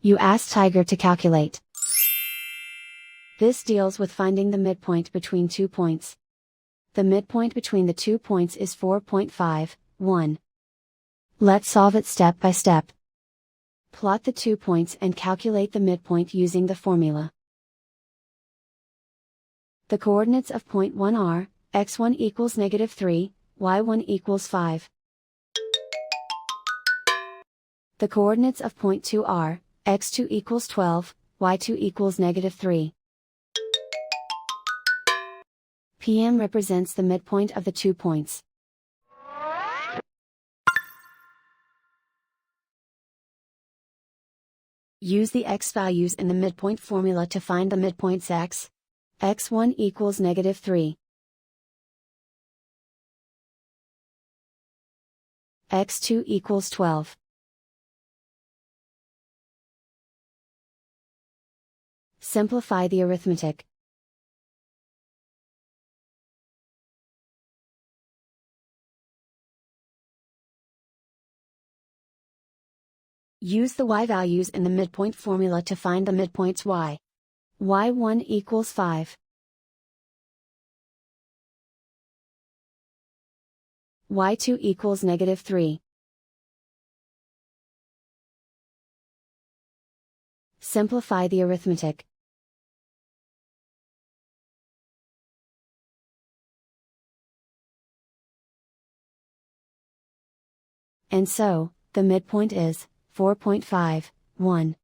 You ask Tiger to calculate. This deals with finding the midpoint between 2 points. The midpoint between the 2 points is 4.51. Let's solve it step by step. Plot the 2 points and calculate the midpoint using the formula. The coordinates of point 1 are, x1 equals -3, y1 equals 5. The coordinates of point 2 are, x2 equals 12, y2 equals -3. PM represents the midpoint of the 2 points. Use the x values in the midpoint formula to find the midpoints x. x1 equals -3. x2 equals 12. Simplify the arithmetic. Use the y values in the midpoint formula to find the midpoints y. y1 equals 5. y2 equals -3. Simplify the arithmetic. And so, the midpoint is 4.51.